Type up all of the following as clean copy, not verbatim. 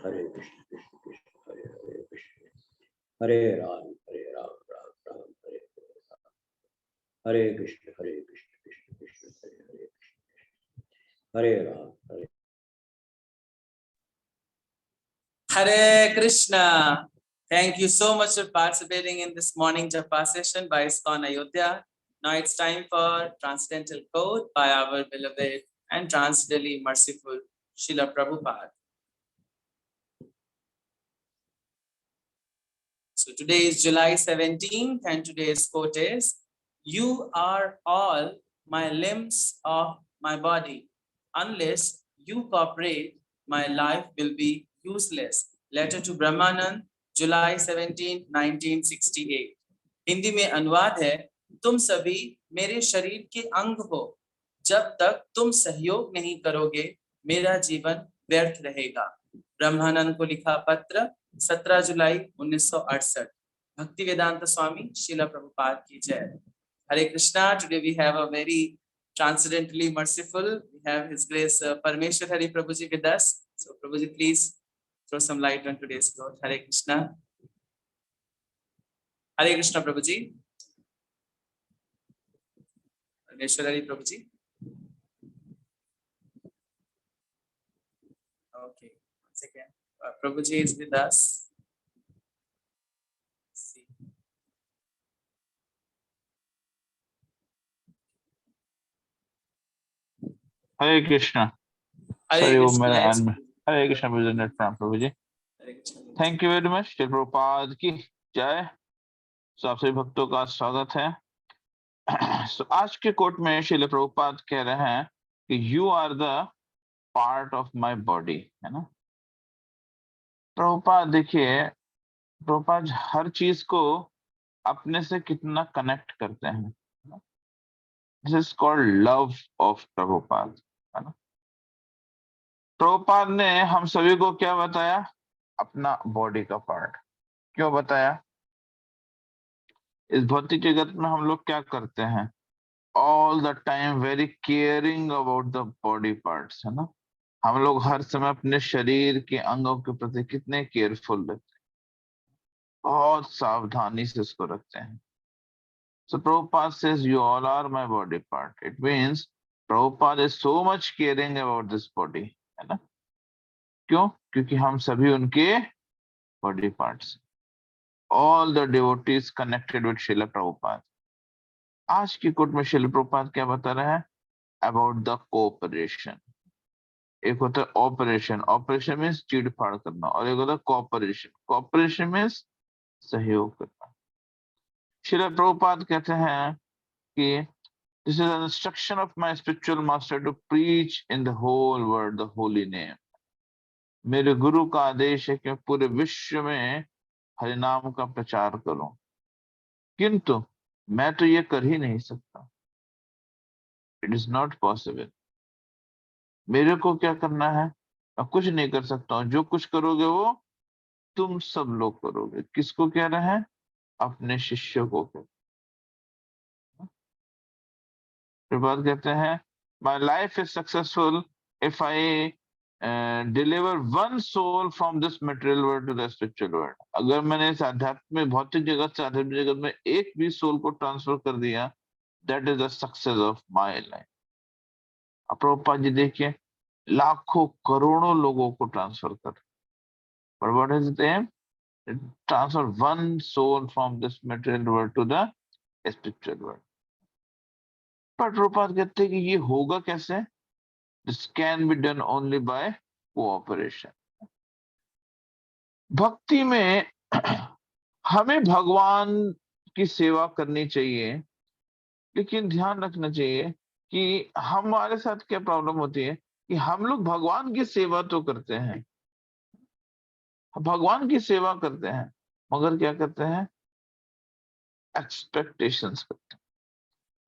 Hare Krishna Krishna Krishna Hare Hare Krishna Hare Ram Ram Ram Hare Hare Krishna Krishna Krishna Hare Hare Krishna Hare Ram Hare Hare Krishna. Thank you so much for participating in this morning Japa session by ISKCON Ayodhya. Now it's time for Transcendental Quote by our beloved and transcendently merciful Srila Prabhupada. So today is July 17th and today's quote is, "You are all my limbs of my body. Unless you cooperate, my life will be useless." Letter to Brahmanand, July 17, 1968. Hindi में अनुवाद है, तुम सभी मेरे शरीर के अंग हो, जब तक तुम सहयोग नहीं करोगे मेरा जीवन व्यर्थ रहेगा। ब्रह्मानंद को लिखा पत्र 17 जुलाई 1968। भक्ति वेदांत स्वामी श्रील प्रभुपाद की जय। Hare Krishna. Today we have a very transcendently merciful, we have His Grace Parameshwar Hari Prabhuji with us. So Prabhuji, please throw some light on today's quote. Hare Krishna. Hare Krishna Prabhuji. Parameshwar Hari Prabhuji. Okay, once again, Prabhuji is with us. Hare Krishna. Hare Krishna. Hare Krishna President Prabhuji. Thank you very much. Srila Prabhupada की जय। आप सभी भक्तों का स्वागत है। So, आज के कोट में श्रील प्रभुपाद कह रहे हैं कि you are the part of my body, है ना। प्रभुपाद देखिए, प्रभुपाद हर चीज को अपने से कितना कनेक्ट करते हैं। This is called love of Prabhupada, है ना। प्रभुपाद ने हम सभी को क्या बताया? अपना बॉडी का पार्ट। क्यों बताया? इस भौतिक जगत में हम लोग क्या करते हैं? All the time very caring about the body parts, है ना। हम लोग हर समय अपने शरीर के अंगों के प्रति कितने केयरफुल रहते हैं, बहुत सावधानी से इसको रखते हैं। So Prabhupada says you all are my body part. It means Prabhupada is so much caring about this body, है ना। क्यों? क्योंकि हम सभी उनके body parts. All the devotees connected with Srila Prabhupada. आज की कोट में श्रील प्रभुपाद क्या बता रहे हैं? About the cooperation. एक होता है ऑपरेशन, ऑपरेशन मीन्स चीड़ फाड़ करना, और एक होता है कोऑपरेशन, कोऑपरेशन मीन्स सहयोग करना। श्रील प्रभुपाद कहते हैं कि this is an instruction of my spiritual master to preach in the whole world the holy name. मेरे गुरु का आदेश है कि मैं पूरे विश्व में हरिनाम का प्रचार करूं, किंतु मैं तो ये कर ही नहीं सकता। It is not possible. मेरे को क्या करना है? मैं कुछ नहीं कर सकता हूँ। जो कुछ करोगे वो तुम सब लोग करोगे। किसको कह रहे हैं? अपने शिष्य को कह। प्रभुपाद कहते हैं my life is successful if I deliver one soul from this material world to the spiritual world. अगर मैंने इस आध्यात्मिक भौतिक जगत से आध्यात्मिक जगत में एक भी सोल को ट्रांसफर कर दिया, that is the success of my life. अब प्रभुपाद जी देखिए, लाखों करोड़ों लोगों को ट्रांसफर कर, but what is the aim? Transfer one soul from this material world to the spiritual world. पर प्रभुपाद कहते हैं कि ये होगा कैसे? This can be done only by cooperation. भक्ति में हमें भगवान की सेवा करनी चाहिए, लेकिन ध्यान रखना चाहिए कि हमारे साथ क्या प्रॉब्लम होती है कि हम लोग भगवान की सेवा तो करते हैं, भगवान की सेवा करते हैं, मगर क्या करते हैं? एक्सपेक्टेशंस करते हैं।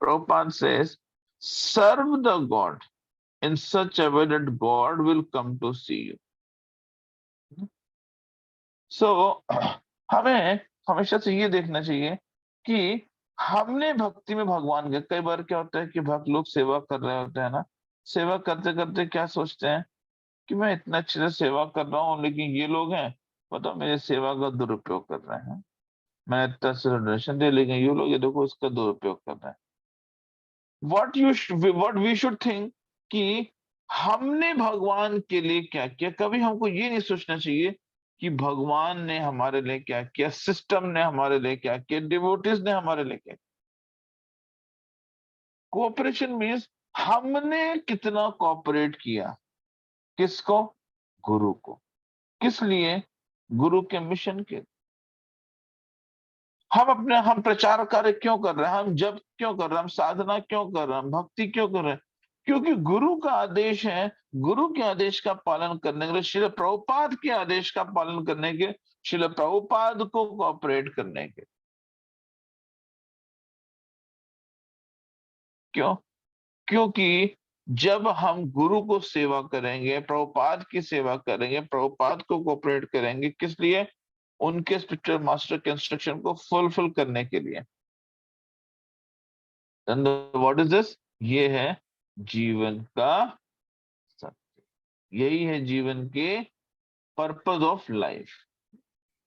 Prabhupada says, serve the God in such a way that God will come to see you. So, हमें हमेशा से ये देखना चाहिए कि हमने भक्ति में भगवान के, कई बार क्या होता है कि भक्त लोग सेवा कर रहे होते हैं ना, सेवा करते करते क्या सोचते हैं कि मैं इतना अच्छे से सेवा कर रहा हूँ, लेकिन ये लोग हैं पता मेरे सेवा का दुरुपयोग कर रहे हैं। मैं इतना से डोनेशन दे, लेकिन ये लोग ये देखो इसका दुरुपयोग कर रहे हैं। व्हाट वी शुड थिंक कि हमने भगवान के लिए क्या किया। कभी हमको ये नहीं सोचना चाहिए कि भगवान ने हमारे लिए क्या किया, सिस्टम ने हमारे लिए क्या किया, डिवोटीज ने हमारे लिए क्या किया। कोऑपरेशन मीन्स हमने कितना कोऑपरेट किया, किसको, गुरु को। किस लिए, गुरु के मिशन के। हम प्रचार कार्य क्यों कर रहे हैं, हम जप क्यों कर रहे हैं, हम साधना क्यों कर रहे हैं, हम भक्ति क्यों कर रहे हैं, क्योंकि गुरु का आदेश है। गुरु के आदेश का पालन करने के लिए, श्रील प्रभुपाद के आदेश का पालन करने के, श्रील प्रभुपाद को कोऑपरेट करने के। क्यों? क्योंकि जब हम गुरु को सेवा करेंगे, प्रभुपाद की सेवा करेंगे, प्रभुपाद को कोऑपरेट करेंगे, किस लिए, उनके स्पिरिचुअल मास्टर के इंस्ट्रक्शन को फुलफिल करने के लिए। व्हाट इज दिस, ये है जीवन का सत्य, यही है जीवन के पर्पस ऑफ लाइफ।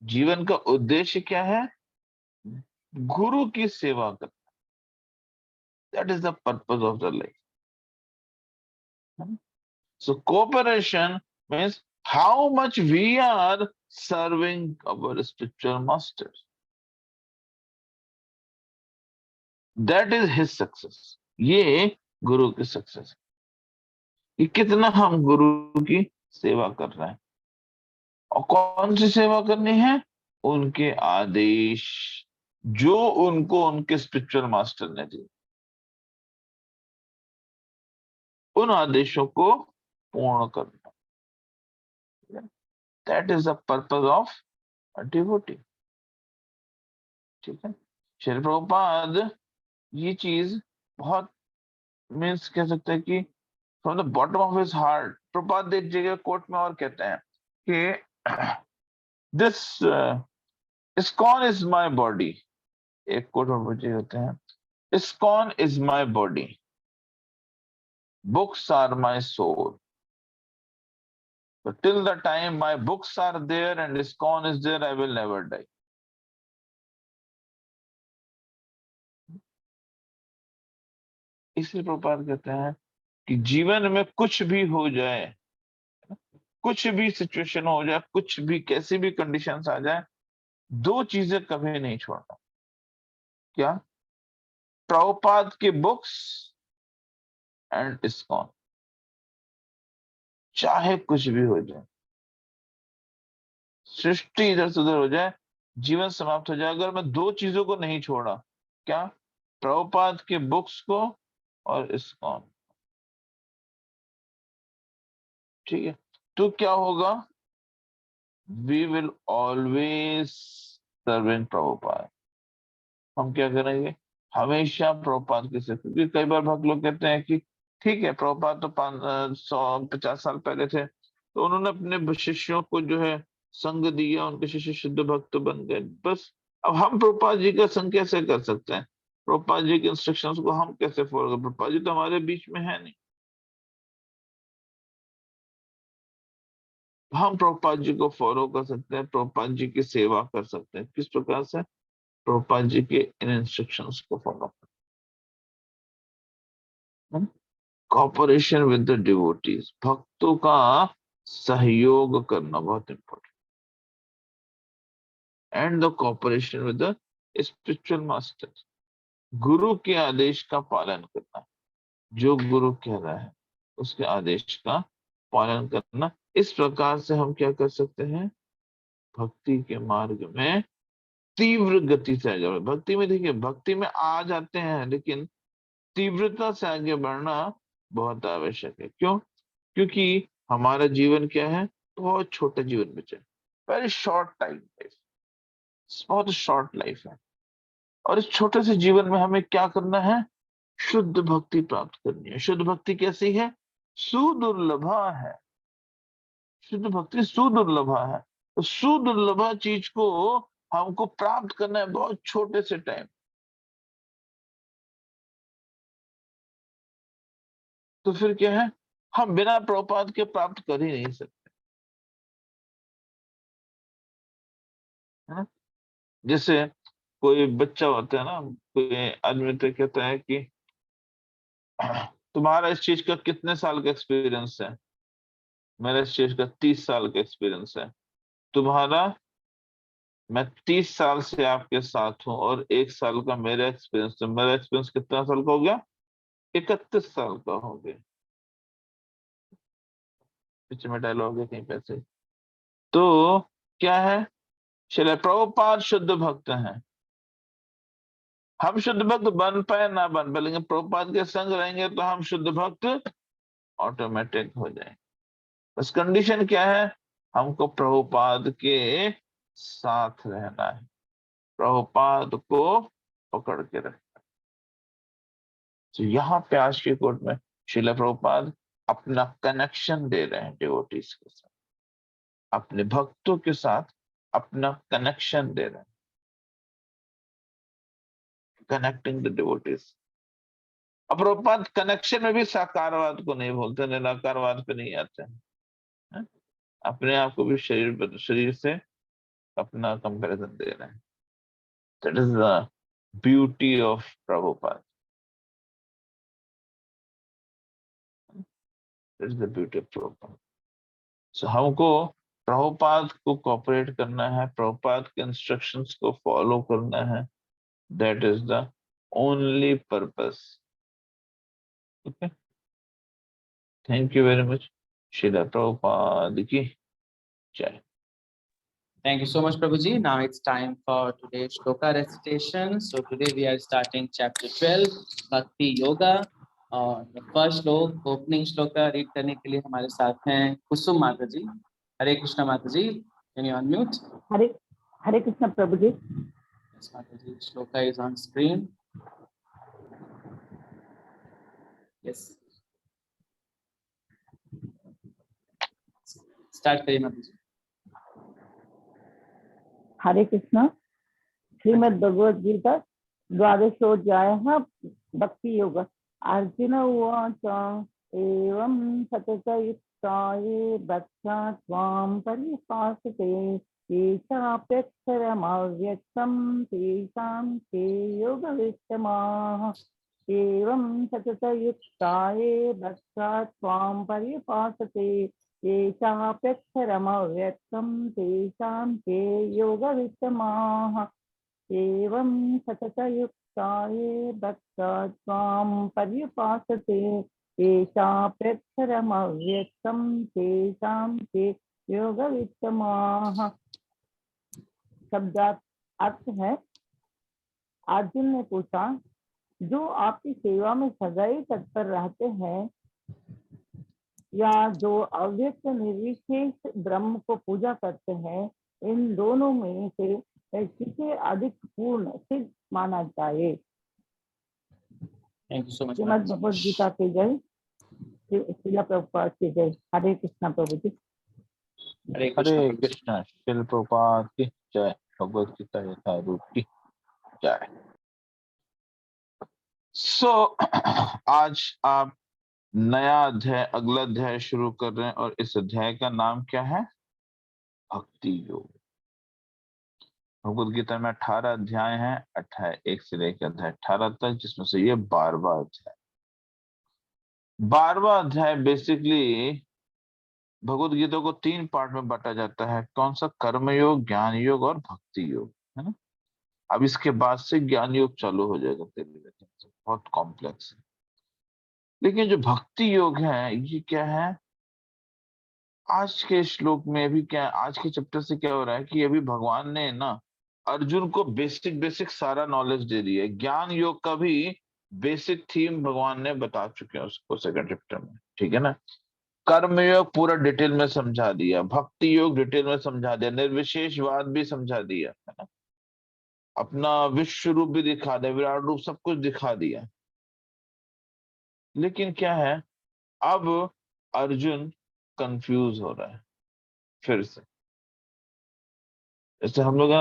जीवन का उद्देश्य क्या है, गुरु की सेवा करना। That is the purpose of the life. So cooperation means how much we are serving our spiritual masters. That is his success. ये गुरु की सक्सेस, कि कितना हम गुरु की सेवा कर रहे हैं। और कौन सी सेवा करनी है, उनके आदेश जो उनको उनके स्पिरिचुअल मास्टर ने दिए, उन आदेशों को पूर्ण करना। That is the purpose of a devotee. ठीक है, श्री प्रभुपाद ये चीज बहुत मीन्स कह सकते हैं कि from the bottom of his heart, Prabhupada एक जगह कोर्ट में और कहते हैं कि this ISKCON is my body. एक कोट और बचे होते हैं, ISKCON is my body, books are my soul, till the time my books are there and ISKCON is there, I will never die. इसलिए प्रभुपाद कहते हैं कि जीवन में कुछ भी हो जाए, कुछ भी सिचुएशन हो जाए, कुछ भी कैसी भी कंडीशंस आ जाए, दो चीजें कभी नहीं छोड़ना। क्या? प्रभुपाद की बुक्स एंड इस्कॉन। चाहे कुछ भी हो जाए, सृष्टि इधर से उधर हो जाए, जीवन समाप्त हो जाए, अगर मैं दो चीजों को नहीं छोड़ा, क्या? प्रभुपाद के बुक्स को और इस्कॉन। ठीक है, तो क्या होगा? We will always serving Prabhupada. हम क्या करेंगे? हमेशा प्रभुपाद की सेवा। क्योंकि कई बार भक्त लोग कहते हैं कि ठीक है, प्रभुपाद तो 150 साल पहले थे, तो उन्होंने अपने शिष्यों को जो है संग दिया, उनके शिष्य शुद्ध भक्त बन गए, बस। अब हम प्रभुपाद जी का संग कैसे कर सकते हैं? प्रभुपाद जी के इंस्ट्रक्शंस को हम कैसे फॉलो करें? प्रभुपाद जी तो हमारे बीच में है नहीं। हम प्रभुपाद जी को फॉलो कर सकते हैं, प्रभुपाद जी की सेवा कर सकते हैं। किस प्रकार से? प्रभुपाद जी के इन इंस्ट्रक्शंस को फॉलो कर। कॉपरेशन विद द डिवोटीज, भक्तों का सहयोग करना बहुत important. And the cooperation with the spiritual master, गुरु के आदेश का पालन करना। जो गुरु कह रहा है उसके आदेश का पालन करना। इस प्रकार से हम क्या कर सकते हैं? भक्ति के मार्ग में तीव्र गति से आगे। भक्ति में देखिए, भक्ति में आ जाते हैं, लेकिन तीव्रता से आगे बढ़ना बहुत आवश्यक है। क्यों? क्योंकि हमारा जीवन क्या है? बहुत छोटा जीवन बचा है, वेरी शॉर्ट टाइम लाइफ, बहुत शॉर्ट लाइफ है। और इस छोटे से जीवन में हमें क्या करना है? शुद्ध भक्ति प्राप्त करनी है। शुद्ध भक्ति कैसी है? सुदुर्लभा है। शुद्ध भक्ति सुदुर्लभा है। तो सुदुर्लभा चीज को हमको प्राप्त करना है बहुत छोटे से टाइम। तो फिर क्या है? हम बिना प्रभुपाद के प्राप्त कर ही नहीं सकते, है ना। जैसे कोई बच्चा होता है ना, कोई आदमी तो कहता है कि तुम्हारा इस चीज का कितने साल का एक्सपीरियंस है, मेरा इस चीज का 30 साल का एक्सपीरियंस है। तुम्हारा, मैं 30 साल से आपके साथ हूँ और 1 साल का मेरा एक्सपीरियंस, तो मेरा एक्सपीरियंस कितना साल का हो गया, 31 साल का हो गया। पीछे में डायलॉग है कहीं पैसे। तो क्या है, श्रील प्रभुपाद शुद्ध भक्त हैं। हम शुद्ध भक्त बन पाए ना बन पाए, लेकिन प्रभुपाद के संग रहेंगे तो हम शुद्ध भक्त ऑटोमेटिक हो जाएंगे। बस कंडीशन क्या है, हमको प्रभुपाद के साथ रहना है, प्रभुपाद को पकड़ के रखना। तो यहाँ पे आज की कोर्ट में श्रील प्रभुपाद अपना कनेक्शन दे रहे हैं डिवोटीज के साथ, अपने भक्तों के साथ अपना कनेक्शन दे रहे हैं, कनेक्टिंग द डिवोटीज। अब प्रभुपाद कनेक्शन में भी साकारवाद को नहीं बोलते, निराकारवाद पे नहीं आते हैं, अपने आप को भी शरीर से अपना कंपैरिजन दे रहे हैं। That is the beauty of Prabhupada, that is the beauty of Prabhupada. So हमको प्रभुपाद को कोऑपरेट करना है, प्रभुपाद के इंस्ट्रक्शंस को फॉलो करना है, that is the only purpose. Okay, thank you very much. Srila Prabhupada की जय। Thank you so much, Prabhuji. Now it's time for today's shloka recitation. So today we are starting chapter 12, Bhakti Yoga. और first श्लोक, opening shloka read करने के लिए हमारे साथ हैं कुसुम माता जी। Hare Krishna Mata ji, can you unmute? Hare Hare Krishna Prabhu ji. Yes, Mata ji, shloka is on screen. Yes, start करिए माता जी। हरे कृष्ण। श्रीमद् भगवद गीता द्वादशोऽध्यायः भक्ति योग। अर्जुन उवाच एवं सततयुक्ताये भक्त्या त्वां परिपासते येषाप्यक्षरमव्यक्तं तेषां के योगवित्तमाः। एवं सततयुक्ताये भक्त्या त्वां परिपासते येषाप्यक्षरमव्यक्तं तेषां के योगवित्तमाः। एवं सततयुक्ताये भक्त्या त्वां पर्युपासते येषाप्यक्षरमव्यक्तं तेषां के योगवित्तमाः। शब्दार्थ अर्थ है, अर्जुन ने पूछा, जो आपकी सेवा में सदैव तत्पर रहते हैं या जो अव्यक्त निर्विशेष ब्रह्म को पूजा करते हैं, इन दोनों में से किसे अधिक पूर्ण सिद्ध माना जाए। Thank you so much. Shrimad Bhagavad Gita के जय, श्रील प्रभुपाद के जय। हरे कृष्णा प्रभु जी। हरे हरे कृष्णा। कृष्णा। श्रील प्रभुपाद की जय। भगवद गीता यथारूप की जय। सो आज आप नया अध्याय, अगला अध्याय शुरू कर रहे हैं और इस अध्याय का नाम क्या है, भक्ति योग। भगवद गीता में 18 अध्याय हैं, 1 से लेकर अध्याय 18 तक, जिसमें से ये 12वां अध्याय। 12वां अध्याय बेसिकली भगवद गीता को 3 पार्ट में बांटा जाता है। कौन सा, कर्म योग, ज्ञान योग और भक्ति योग, है ना। अब इसके बाद से ज्ञान योग चालू हो जाएगा, बहुत कॉम्प्लेक्स है। लेकिन जो भक्ति योग है, ये क्या है, आज के श्लोक में भी क्या, आज के चैप्टर से क्या हो रहा है कि अभी भगवान ने ना अर्जुन को बेसिक सारा नॉलेज दे दिया है। ज्ञान योग का भी बेसिक थीम भगवान ने बता चुके हैं उसको सेकंड चैप्टर में, ठीक है ना। कर्म योग पूरा डिटेल में समझा दिया, भक्ति योग डिटेल में समझा दिया, निर्विशेषवाद भी समझा दिया, है ना। अपना विश्व रूप भी दिखा दिया, विराट रूप, सब कुछ दिखा दिया। लेकिन क्या है, अब अर्जुन कंफ्यूज हो रहा है फिर से। जैसे हम लोग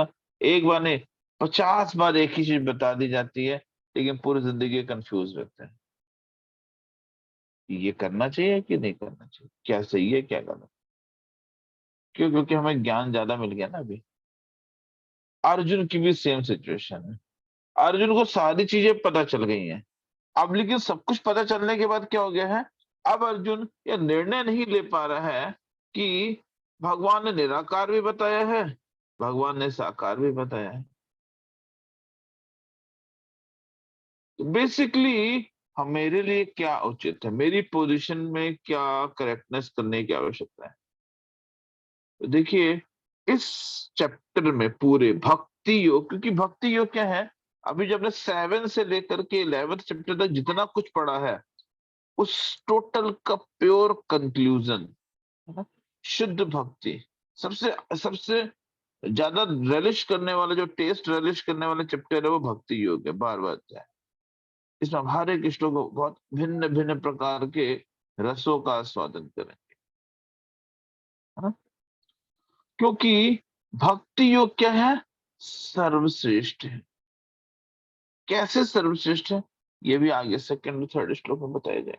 एक बार नहीं 50 बार एक ही चीज बता दी जाती है, लेकिन पूरी जिंदगी कंफ्यूज रहते हैं। ये करना चाहिए कि नहीं करना चाहिए, क्या सही है क्या गलत। क्यों? क्योंकि हमें ज्ञान ज्यादा मिल गया ना अभी। अर्जुन की भी सेम सिचुएशन है, अर्जुन को सारी चीजें पता चल गई हैं। अब लेकिन सब कुछ पता चलने के बाद क्या हो गया है, अब अर्जुन यह निर्णय नहीं ले पा रहा है कि भगवान ने निराकार भी बताया है, भगवान ने साकार भी बताया है। तो बेसिकली हम, मेरे लिए क्या उचित है, मेरी पोजीशन में क्या करेक्टनेस करने की आवश्यकता है। तो देखिए इस चैप्टर में पूरे भक्ति योग, क्योंकि भक्ति योग क्या है, अभी जब हमने 7 से लेकर के 11th चैप्टर तक जितना कुछ पढ़ा है, उस टोटल का प्योर कंक्लूजन है ना, शुद्ध भक्ति। सबसे सबसे ज्यादा रेलिश करने वाला, जो टेस्ट रेलिश करने वाला चैप्टर है, वो भक्ति योग है। बार बार है, इसमें हम हर एक श्लोक को बहुत भिन्न भिन्न प्रकार के रसों का आस्वादन करेंगे, है ना। क्योंकि भक्ति योग क्या है, सर्वश्रेष्ठ है। कैसे सर्वश्रेष्ठ है, ये भी आगे सेकंड और थर्ड श्लोक में बताया जाए।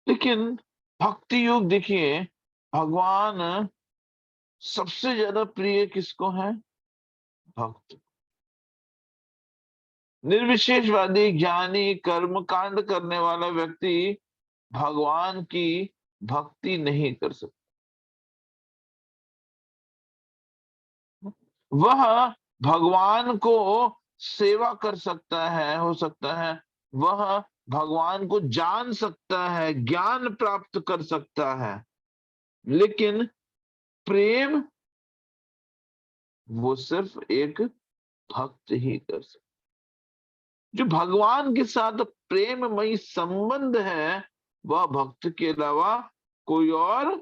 लेकिन भक्ति योग देखिए, भगवान सबसे ज्यादा प्रिय किसको है, भक्त। निर्विशेषवादी ज्ञानी कर्म कांड करने वाला व्यक्ति भगवान की भक्ति नहीं कर सकता। वह भगवान को सेवा कर सकता है, हो सकता है वह भगवान को जान सकता है, ज्ञान प्राप्त कर सकता है, लेकिन प्रेम वो सिर्फ एक भक्त ही कर सकता। जो भगवान के साथ प्रेममयी संबंध है, वह भक्त के अलावा कोई और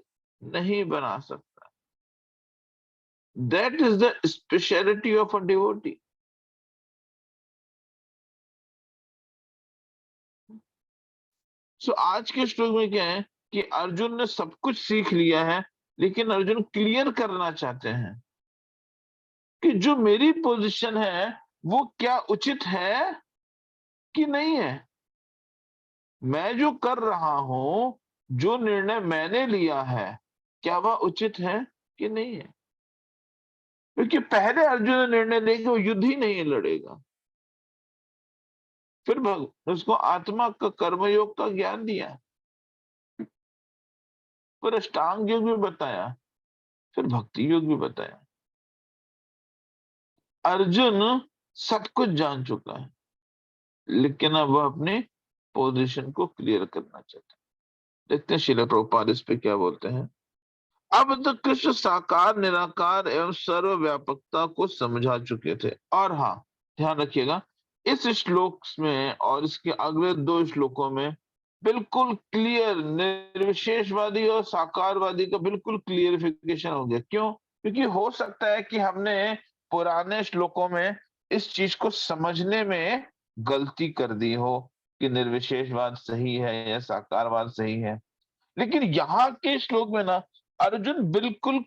नहीं बना सकता। That is the speciality of a devotee. So आज के श्लोक में क्या है कि अर्जुन ने सब कुछ सीख लिया है, लेकिन अर्जुन क्लियर करना चाहते हैं कि जो मेरी पोजीशन है वो क्या उचित है कि नहीं है। मैं जो कर रहा हूं, जो निर्णय मैंने लिया है, क्या वह उचित है कि नहीं है। क्योंकि पहले अर्जुन ने निर्णय लिया कि वो युद्ध ही नहीं लड़ेगा, फिर उसको आत्मा का कर्मयोग का ज्ञान दिया, फिर अष्टांग योग भी बताया, फिर भक्ति योग भी बताया। अर्जुन सब कुछ जान चुका है, लेकिन अब वह अपने पोजीशन को क्लियर करना चाहता है। देखते हैं श्रील प्रभुपाद इस पे क्या बोलते हैं। अब तक कृष्ण साकार निराकार एवं सर्वव्यापकता को समझा चुके थे। और हाँ, ध्यान रखिएगा, इस श्लोक में और इसके अगले 2 श्लोकों में बिल्कुल क्लियर निर्विशेषवादी और साकारवादी का बिल्कुल क्लियरिफिकेशन हो गया। क्यों? क्योंकि हो सकता है कि हमने पुराने श्लोकों में इस चीज को समझने में गलती कर दी हो कि निर्विशेषवाद सही है या साकारवाद सही है। लेकिन यहाँ के श्लोक में ना अर्जुन बिल्कुल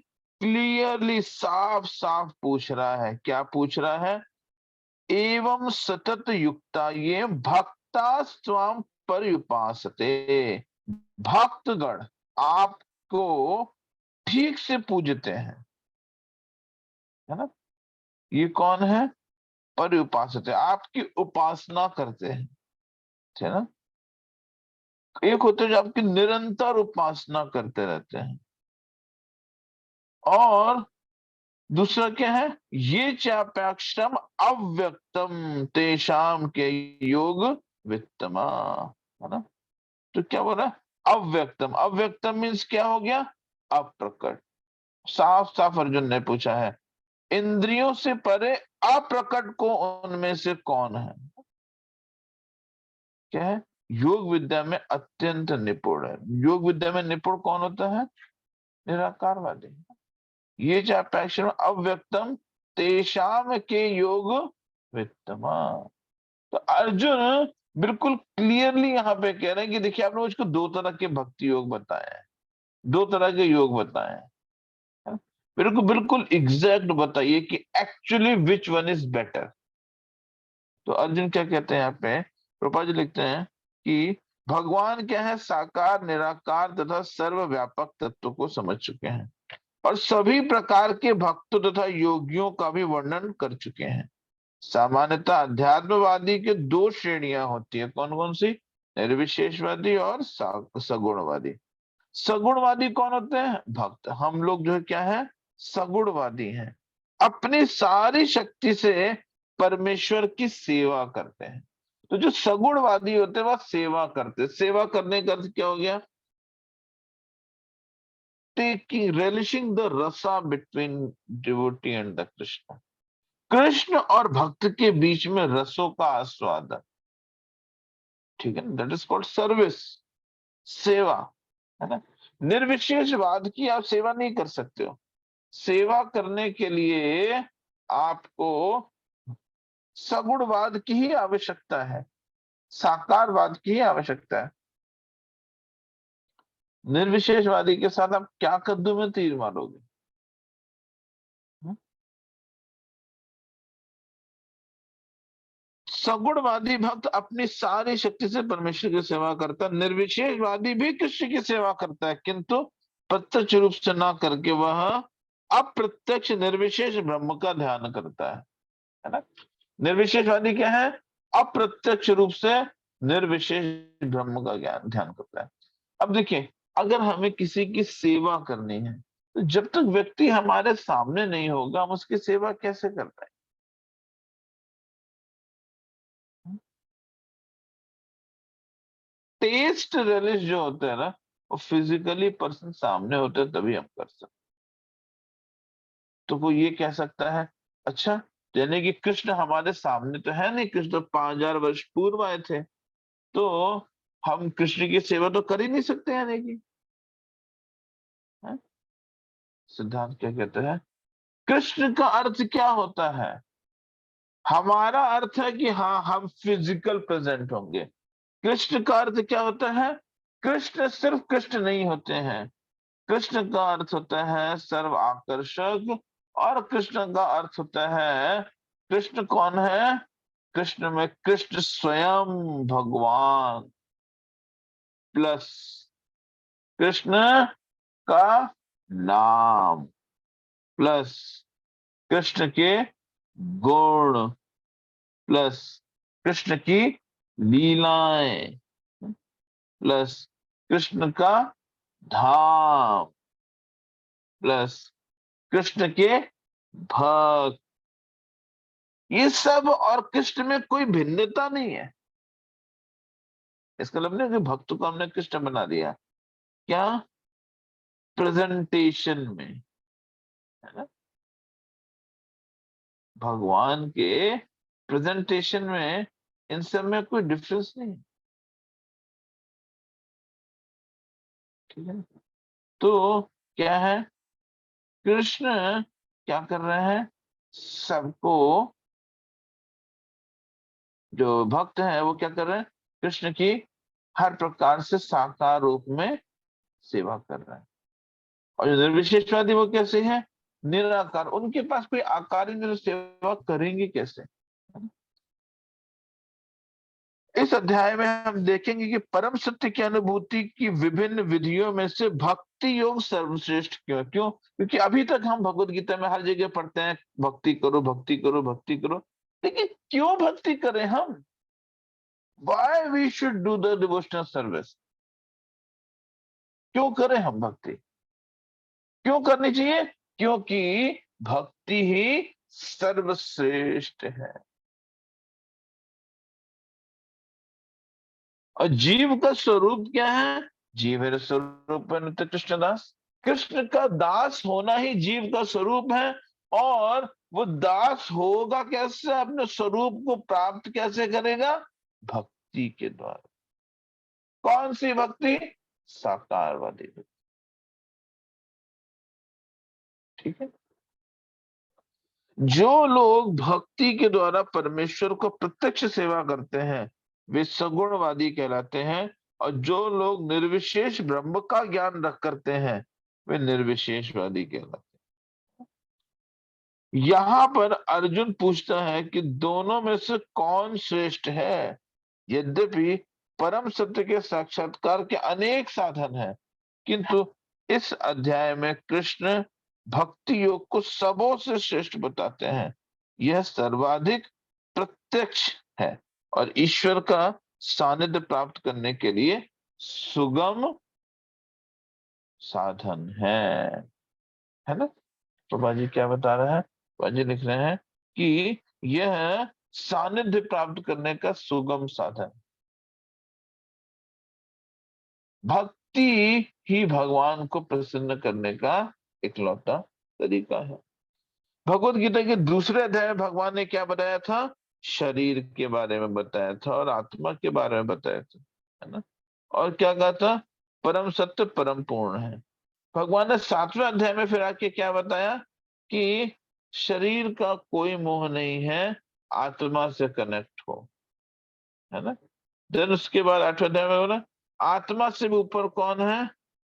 क्लियरली साफ साफ पूछ रहा है। क्या पूछ रहा है? एवं सतत युक्ता ये भक्ता स्वाम पर्युपासते। भक्तगण आपको ठीक से पूजते हैं, है ना। ये कौन है? पर्युपासते, आपकी उपासना करते हैं, है ना। एक होते हैं जो आपकी निरंतर उपासना करते रहते हैं, और दूसरा क्या है? ये चाप्याक्षरम अव्यक्तम तेषाम के योग वित्तमा, है ना। तो क्या बोल रहा है? अव्यक्तम। अव्यक्तम मीन्स क्या हो गया? अप्रकट। साफ साफ अर्जुन ने पूछा है, इंद्रियों से परे अप्रकट को उनमें से कौन है? क्या है? योग विद्या में अत्यंत निपुण है। योग विद्या में निपुण कौन होता है? निराकारवादी। ये चाप्याक्षरम अव्यक्तम तेषाम के योग वित्तमा। तो अर्जुन बिल्कुल क्लियरली यहाँ पे कह रहे हैं कि देखिए, आपने मुझको 2 तरह के भक्ति योग बताए हैं, 2 तरह के योग बताए हैं। मेरे को बिल्कुल एग्जैक्ट बताइए कि actually which one is better. तो अर्जुन क्या कहते हैं यहाँ पे, प्रभुपाद जी लिखते हैं कि भगवान क्या है, साकार, निराकार तथा सर्वव्यापक तत्व को समझ चुके हैं और सभी प्रकार के भक्तों तथा योगियों का भी वर्णन कर चुके हैं। सामान्यतः अध्यात्मवादी के दो श्रेणियां होती है, कौन कौन सी? निर्विशेषवादी और सगुणवादी। सगुणवादी कौन होते हैं? भक्त। हम लोग जो है क्या है, सगुणवादी हैं, अपनी सारी शक्ति से परमेश्वर की सेवा करते हैं। तो जो सगुणवादी होते हैं वह सेवा करते हैं। सेवा करने का अर्थ क्या हो गया? टेकिंग, रेलिशिंग द रसा between devotee and the Krishna. Krishna और भक्त के बीच में रसों का आस्वादन, ठीक है ना, दैट इज कॉल्ड सर्विस, सेवा, है ना। निर्विशेषवाद की आप सेवा नहीं कर सकते हो। सेवा करने के लिए आपको सगुणवाद की ही आवश्यकता है, साकारवाद की ही आवश्यकता है। निर्विशेषवादी के साथ आप क्या कद्दू में तीर मारोगे? सगुणवादी भक्त अपनी सारी शक्ति से परमेश्वर की सेवा करता है। निर्विशेषवादी भी कृष्ण की सेवा करता है, किंतु प्रत्यक्ष रूप से ना करके वह अप्रत्यक्ष निर्विशेष ब्रह्म का ध्यान करता है ना। निर्विशेषवादी क्या है? अप्रत्यक्ष रूप से निर्विशेष ब्रह्म का ज्ञान ध्यान करता है। अब देखिए, अगर हमें किसी की सेवा करनी है तो जब तक व्यक्ति हमारे सामने नहीं होगा हम उसकी सेवा कैसे कर पाएंगे? टेस्ट रिलीज जो होता है ना, वो फिजिकली पर्सन सामने होते हैं तभी हम कर सकते। तो वो ये कह सकता है, अच्छा यानी कि कृष्ण हमारे सामने तो है नहीं, कृष्ण तो 5000 वर्ष पूर्व आए थे, तो हम कृष्ण की सेवा तो कर ही नहीं सकते, यानी कि है? सिद्धांत क्या कहते हैं? कृष्ण का अर्थ क्या होता है? हमारा अर्थ है कि हाँ हम फिजिकल प्रेजेंट होंगे। कृष्ण का अर्थ क्या होता है? कृष्ण सिर्फ कृष्ण नहीं होते हैं, कृष्ण का अर्थ होता है सर्व आकर्षक, और कृष्ण का अर्थ होता है, कृष्ण कौन है? कृष्ण में कृष्ण स्वयं भगवान प्लस कृष्ण का नाम प्लस कृष्ण के गुण प्लस कृष्ण की लीलाएं प्लस कृष्ण का धाम प्लस कृष्ण के भक्त, ये सब, और कृष्ण में कोई भिन्नता नहीं है। इसका मतलब नहीं कि भक्त को हमने कृष्ण बना दिया, क्या? प्रेजेंटेशन में, है ना। भगवान के प्रेजेंटेशन में इन सब में कोई डिफरेंस नहीं है, ठीक है। तो क्या है, कृष्ण क्या कर रहे हैं? सबको, जो भक्त है वो क्या कर रहे हैं? कृष्ण की हर प्रकार से साकार रूप में सेवा कर रहे हैं। और जो निर्विशेषवादी वो कैसे हैं? निराकार, उनके पास कोई आकार ही नहीं, तो सेवा करेंगे कैसे? इस अध्याय में हम देखेंगे कि परम सत्य की अनुभूति की विभिन्न विधियों में से भक्ति योग सर्वश्रेष्ठ क्यों? क्यों? क्योंकि अभी तक हम भगवत गीता में हर जगह पढ़ते हैं भक्ति करो, भक्ति करो, भक्ति करो, लेकिन क्यों भक्ति करें हम? Why we should do the devotional service? क्यों करें हम भक्ति? क्यों करनी चाहिए? क्योंकि भक्ति ही सर्वश्रेष्ठ है। और जीव का स्वरूप क्या है? जीव है स्वरूप है नित्य कृष्णदास। कृष्ण का दास होना ही जीव का स्वरूप है, और वो दास होगा कैसे? अपने स्वरूप को प्राप्त कैसे करेगा? भक्ति के द्वारा। कौन सी भक्ति? साकारवादी भक्ति, ठीक है। जो लोग भक्ति के द्वारा परमेश्वर को प्रत्यक्ष सेवा करते हैं वे सगुणवादी कहलाते हैं, और जो लोग निर्विशेष ब्रह्म का ज्ञान रख करते हैं वे निर्विशेषवादी कहलाते हैं। यहाँ पर अर्जुन पूछता है कि दोनों में से कौन श्रेष्ठ है? यद्यपि परम सत्य के साक्षात्कार के अनेक साधन हैं, किंतु इस अध्याय में कृष्ण भक्ति योग को सबों से श्रेष्ठ बताते हैं। यह सर्वाधिक प्रत्यक्ष है और ईश्वर का सानिध्य प्राप्त करने के लिए सुगम साधन है ना। प्रभा जी क्या बता रहे हैं? प्रभा जी लिख रहे हैं कि यह सानिध्य प्राप्त करने का सुगम साधन, भक्ति ही भगवान को प्रसन्न करने का इकलौता तरीका है। भगवत गीता के दूसरे अध्याय में भगवान ने क्या बताया था? शरीर के बारे में बताया था और आत्मा के बारे में बताया था, है ना। और क्या कहा था? परम सत्य परम पूर्ण है। भगवान ने 7वें अध्याय में फिर आके क्या बताया कि शरीर का कोई मोह नहीं है, आत्मा से कनेक्ट हो, है ना। देन उसके बाद 8वें अध्याय में बोला आत्मा से भी ऊपर कौन है?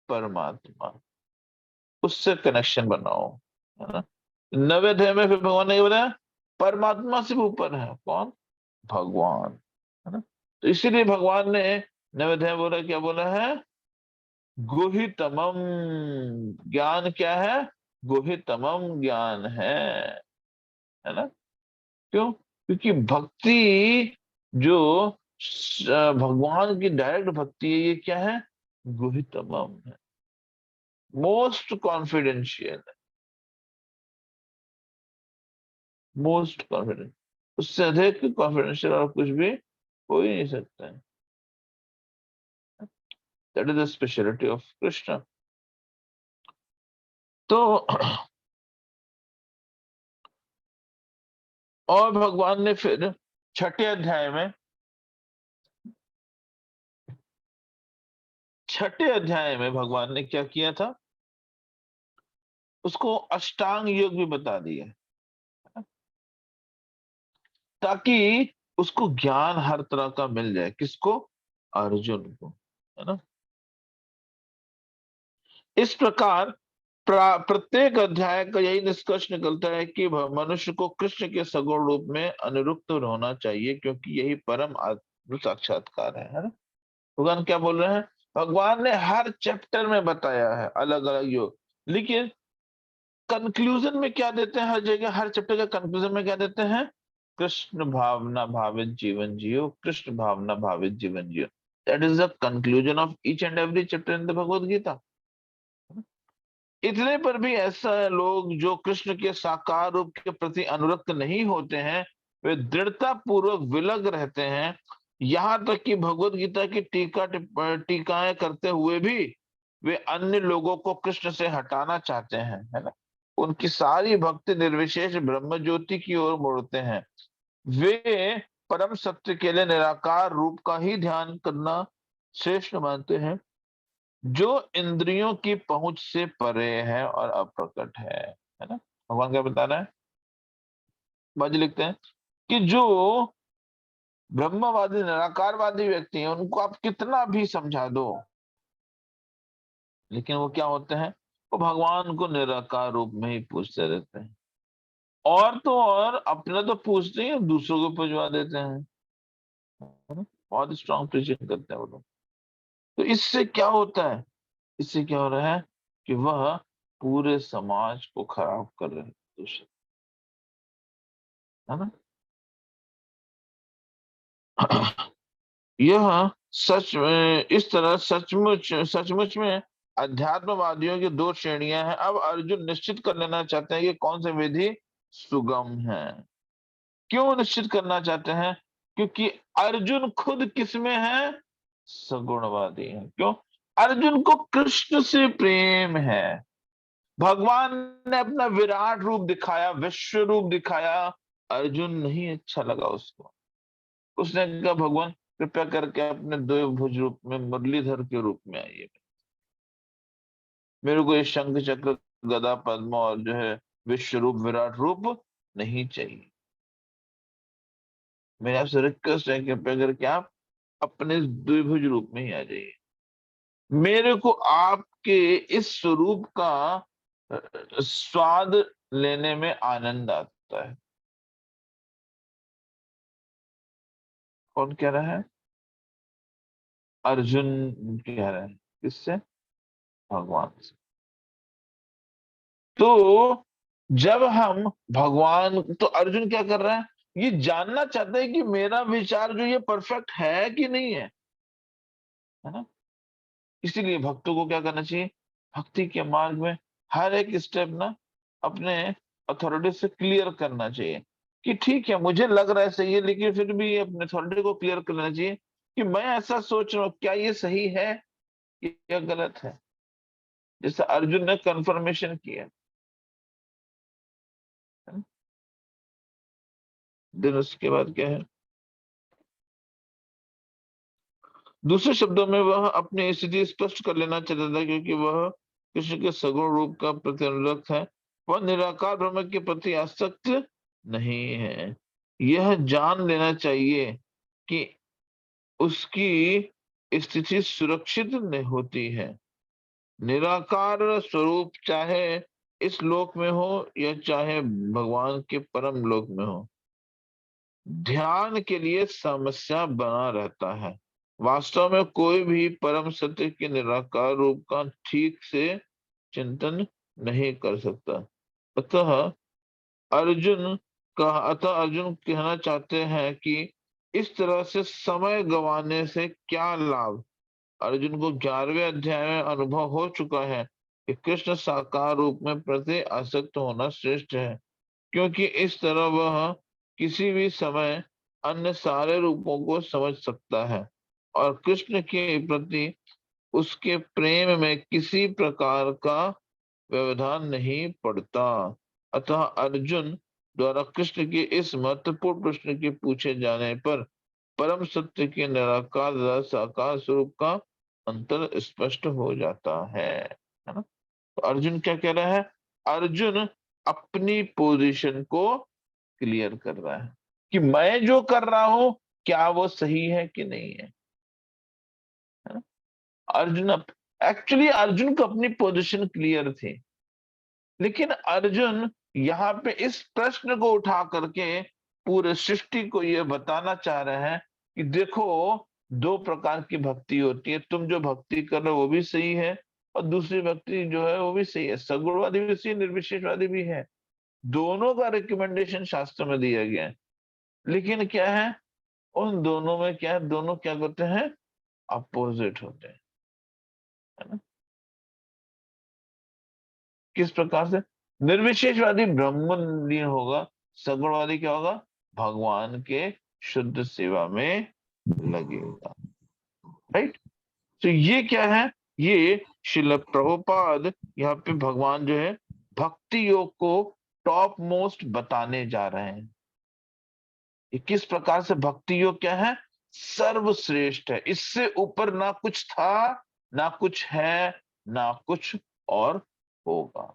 परमात्मा, उससे कनेक्शन बनाओ, है ना। 9वें अध्याय में फिर भगवान ने बताया परमात्मा से भी ऊपर है कौन? भगवान, है ना। तो इसीलिए भगवान ने 9वें अध्याय बोला, क्या बोला है? गुहितमम ज्ञान क्या है? गुहितमम ज्ञान है ना। क्यों? क्योंकि भक्ति जो भगवान की डायरेक्ट भक्ति है, ये क्या है? गुहितमम है, मोस्ट कॉन्फिडेंशियल है, मोस्ट कॉन्फिडेंट। उससे अधिक कॉन्फिडेंशियल और कुछ भी हो ही नहीं सकता है। That is the speciality of Krishna. तो और भगवान ने फिर 6ठे अध्याय में, 6ठे अध्याय में भगवान ने क्या किया था? उसको अष्टांग योग भी बता दिया, ताकि उसको ज्ञान हर तरह का मिल जाए। किसको? अर्जुन को, है ना। इस प्रकार प्रत्येक अध्याय का यही निष्कर्ष निकलता है कि मनुष्य को कृष्ण के सगुण रूप में अनुरुक्त होना चाहिए, क्योंकि यही परम आत्म साक्षात्कार है ना। भगवान क्या बोल रहे हैं? भगवान ने हर चैप्टर में बताया है अलग अलग योग, लेकिन कंक्लूजन में क्या देते हैं? हर जगह हर चैप्टर के कंक्लूजन में क्या देते हैं? कृष्ण भावना भावित जीवन जियो, कृष्ण भावना भावित जीवन जियो। That is the conclusion of each and every chapter in the Bhagavad Gita. इतने पर भी ऐसा लोग जो कृष्ण के साकार रूप के प्रति अनुरक्त नहीं होते हैं, वे दृढ़ता पूर्वक विलग रहते हैं। यहाँ तक कि भगवत गीता की टीकाएं करते हुए भी वे अन्य लोगों को कृष्ण से हटाना चाहते हैं, है ना। उनकी सारी भक्ति निर्विशेष ब्रह्म ज्योति की ओर मोड़ते हैं। वे परम सत्य के लिए निराकार रूप का ही ध्यान करना श्रेष्ठ मानते हैं, जो इंद्रियों की पहुंच से परे है और अप्रकट है ना। भगवान क्या बता रहे हैं? बाजी लिखते हैं कि जो ब्रह्मवादी निराकारवादी व्यक्ति हैं, उनको आप कितना भी समझा दो, लेकिन वो क्या होते हैं? वो भगवान को निराकार रूप में ही पूछते रहते हैं। और तो और अपना तो पूछते ही दूसरों को पूजवा देते हैं, है ना? बहुत स्ट्रॉन्ग प्रीचिंग करते हैं वो लोग। तो इससे क्या होता है? इससे क्या हो रहा है कि वह पूरे समाज को खराब कर रहे हैं दूसरे, है ना। यह सच में इस तरह सचमुच में अध्यात्मवादियों की दो श्रेणियां हैं। अब अर्जुन निश्चित कर लेना चाहते हैं कि कौन सी विधि सुगम है। क्यों निश्चित करना चाहते हैं? क्योंकि अर्जुन खुद किसमें है? सगुणवादी है। क्यों? अर्जुन को कृष्ण से प्रेम है। भगवान ने अपना विराट रूप दिखाया, विश्व रूप दिखाया, अर्जुन नहीं अच्छा लगा उसको। उसने कहा भगवान कृपया करके अपने दो भुज रूप में मुरलीधर के रूप में आइए, मेरे को ये शंख चक्र गदा पद्म और जो है विश्व रूप विराट रूप नहीं चाहिए। मेरे आपसे रिक्वेस्ट है कृपया करके आप अपने द्विभुज रूप में ही आ जाइए। मेरे को आपके इस स्वरूप का स्वाद लेने में आनंद आता है। कौन कह रहा है? अर्जुन कह रहे हैं, किससे? भगवान से। तो जब हम भगवान, तो अर्जुन क्या कर रहा है, ये जानना चाहते हैं कि मेरा विचार जो ये परफेक्ट है कि नहीं है ना। इसीलिए भक्तों को क्या करना चाहिए, भक्ति के मार्ग में हर एक स्टेप ना अपने अथॉरिटी से क्लियर करना चाहिए कि ठीक है मुझे लग रहा है सही है, लेकिन फिर भी अपने अथॉरिटी को क्लियर करना चाहिए कि मैं ऐसा सोच रहा हूँ, क्या ये सही है या गलत है। जैसे अर्जुन ने कंफर्मेशन किया, देन उसके बाद क्या है, दूसरे शब्दों में वह अपनी स्थिति स्पष्ट कर लेना चाहता था, क्योंकि वह कृष्ण के सगुण रूप का प्रति अनुरक्त है, वह निराकार ब्रह्म के प्रति आसक्त नहीं है। यह जान लेना चाहिए कि उसकी स्थिति सुरक्षित नहीं होती है। निराकार स्वरूप चाहे इस लोक में हो या चाहे भगवान के परम लोक में हो, ध्यान के लिए समस्या बना रहता है। वास्तव में कोई भी परम सत्य के निराकार रूप का ठीक से चिंतन नहीं कर सकता। अतः अतः अर्जुन कहना चाहते हैं कि इस तरह से समय गंवाने से क्या लाभ। अर्जुन को 11वें अध्याय में अनुभव हो चुका है कि कृष्ण साकार रूप में प्रति आसक्त होना श्रेष्ठ है, क्योंकि इस तरह वह किसी भी समय अन्य सारे रूपों को समझ सकता है और कृष्ण के प्रति उसके प्रेम में किसी प्रकार का व्यवधान नहीं पड़ता। अतः अर्जुन द्वारा कृष्ण के इस महत्वपूर्ण प्रश्न के पूछे जाने पर परम सत्य के निराकार तथा साकार स्वरूप का अंतर स्पष्ट हो जाता है ना। तो अर्जुन क्या कह रहा है, अर्जुन अपनी पोजीशन को क्लियर कर रहा है कि मैं जो कर रहा हूं क्या वो सही है कि नहीं है ना? अर्जुन एक्चुअली अर्जुन को अपनी पोजीशन क्लियर थी, लेकिन अर्जुन यहाँ पे इस प्रश्न को उठा करके पूरे सृष्टि को ये बताना चाह रहे हैं कि देखो दो प्रकार की भक्ति होती है, तुम जो भक्ति कर रहे हो वो भी सही है और दूसरी भक्ति जो है वो भी सही है, सगुणवादी भी सही है, निर्विशेषवादी भी है। दोनों का रिकमेंडेशन शास्त्र में दिया गया है, लेकिन क्या है उन दोनों में क्या है, दोनों क्या करते हैं, अपोजिट होते हैं, है ना। किस प्रकार से, निर्विशेषवादी ब्रह्मलीन होगा, सगुणवादी क्या होगा, भगवान के शुद्ध सेवा में लगेगा। राइट। तो ये क्या है, ये श्रील प्रभुपाद यहाँ पे भगवान जो है भक्ति योग को टॉप मोस्ट बताने जा रहे हैं। ये किस प्रकार से भक्ति योग क्या है, सर्वश्रेष्ठ है, इससे ऊपर ना कुछ था ना कुछ है ना कुछ और होगा।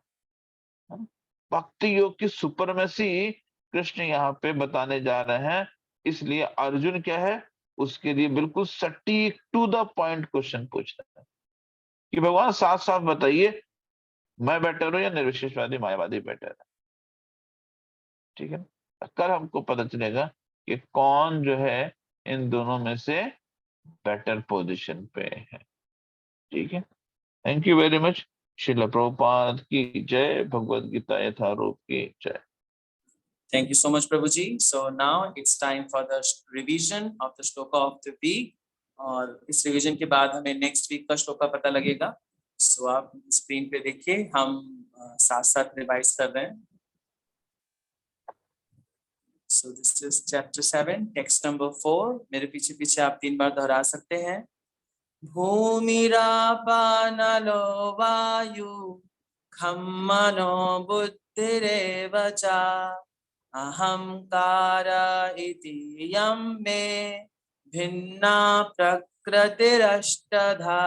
भक्ति योग की सुपरमेसी कृष्ण यहाँ पे बताने जा रहे हैं, इसलिए अर्जुन क्या है, उसके लिए बिल्कुल सटीक टू द पॉइंट क्वेश्चन पूछ रहे हैं कि भगवान साफ साफ बताइए मैं बेटर हूं या निर्विशेषवादी मायावादी बेटर है। ठीक है, कल हमको पता चलेगा कि कौन जो है इन दोनों में से बेटर पोजीशन पे है। ठीक है, thank you very much. Srila Prabhupada की जय, भगवद गीता यथारूप की जय। Thank you so much, Prabhuji. So now it's time for the revision of the shloka of the week. और इस रिवीजन के बाद हमें नेक्स्ट वीक का श्लोका पता लगेगा। सो आप स्क्रीन पे देखिए, हम साथ साथ रिवाइज कर रहे हैं। So this is chapter 7, text number 4. मेरे पीछे पीछे आप 3 बार दोहरा सकते हैं। भूमिरापानलो वायु खम्मनो बुद्धिरेव च अहंकार इति यं मे भिन्ना प्रकृतिरष्टधा।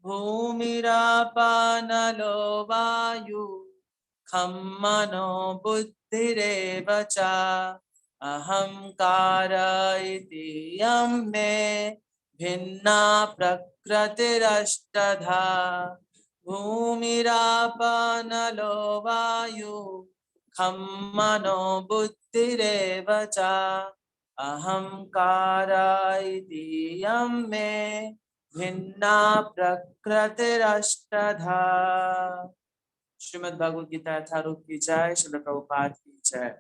भूमिरापानलो वायु खम्मनो बुद्धिरेव च अहंकार इति यं मे भिन्ना प्रकृतिरष्टधा। भूमिरापनलो वायु खम्मनो बुद्धिरेव च अहंकारा इति यं मे भिन्ना प्रकृतिरष्टधा। श्रीमद् भगवद गीता यथारूप की जय, श्रील प्रभुपाद की जय।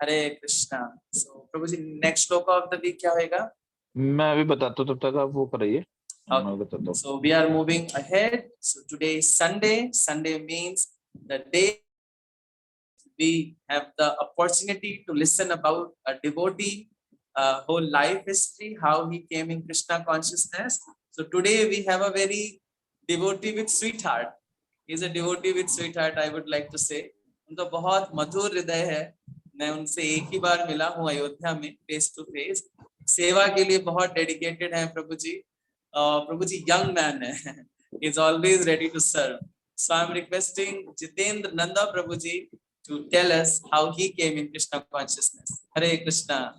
हरे कृष्णा। सो प्रभु जी, नेक्स्ट श्लोक ऑफ द वीक क्या होगा? मैं अभी बताता हूँ, तब तक आप वो कराइए। मैं बताता हूँ। So we are moving ahead. So today is Sunday. Sunday means the day we have the opportunity to listen about a devotee whole life history, how he came in Krishna consciousness. So today we have a very devotee with sweetheart. He is a devotee with sweetheart, I would like to say. उनका बहुत मधुर हृदय है। मैं उनसे एक ही बार मिला हूँ अयोध्या में फेस टू फेस। सेवा के लिए बहुत डेडिकेटेड है प्रभु जी। प्रभु जी यंग मैन है, he is always ready to serve. So I am requesting Jitendra Nanda Prabhu ji to tell us how he came in Krishna consciousness. Hare Krishna.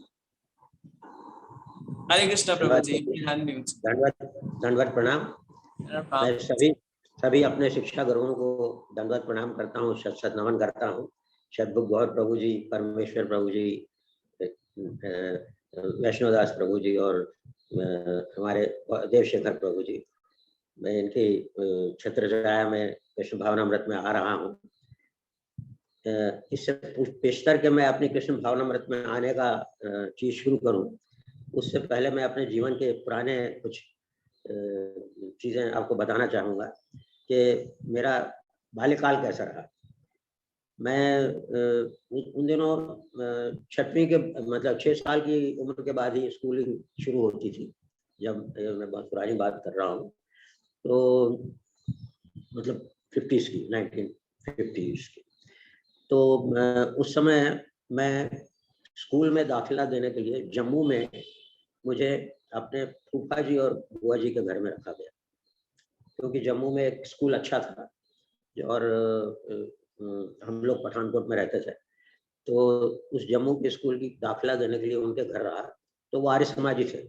Hare Krishna Prabhu ji. Unmute. दंडवत प्रणाम। मैं सभी अपने शिक्षा गुरुओं को दंडवत प्रणाम करता हूँ, सत नमन करता हूँ। सद्गुरु गौर प्रभु जी, परमेश्वर प्रभु जी, वैष्णोदास प्रभु जी और हमारे देवशेखर प्रभु जी। मैं इनकी छत्रछाया में कृष्ण भावनामृत में आ रहा हूँ। इससे पेशतर के मैं अपनी कृष्ण भावनामृत में आने का चीज शुरू करूँ, उससे पहले मैं अपने जीवन के पुराने कुछ चीजें आपको बताना चाहूँगा कि मेरा बाल्यकाल कैसा रहा। मैं उन दिनों 6वीं के मतलब 6 साल की उम्र के बाद ही स्कूलिंग शुरू होती थी। जब मैं बहुत पुरानी बात कर रहा हूँ, तो मतलब 50s की, 1950s की। तो उस समय मैं स्कूल में दाखिला देने के लिए जम्मू में मुझे अपने फूफा जी और बुआ जी के घर में रखा गया, क्योंकि जम्मू में एक स्कूल अच्छा था और हम लोग पठानकोट में रहते थे। तो उस जम्मू के स्कूल की दाखिला देने के लिए उनके घर रहा। तो वो आर्य समाजी थे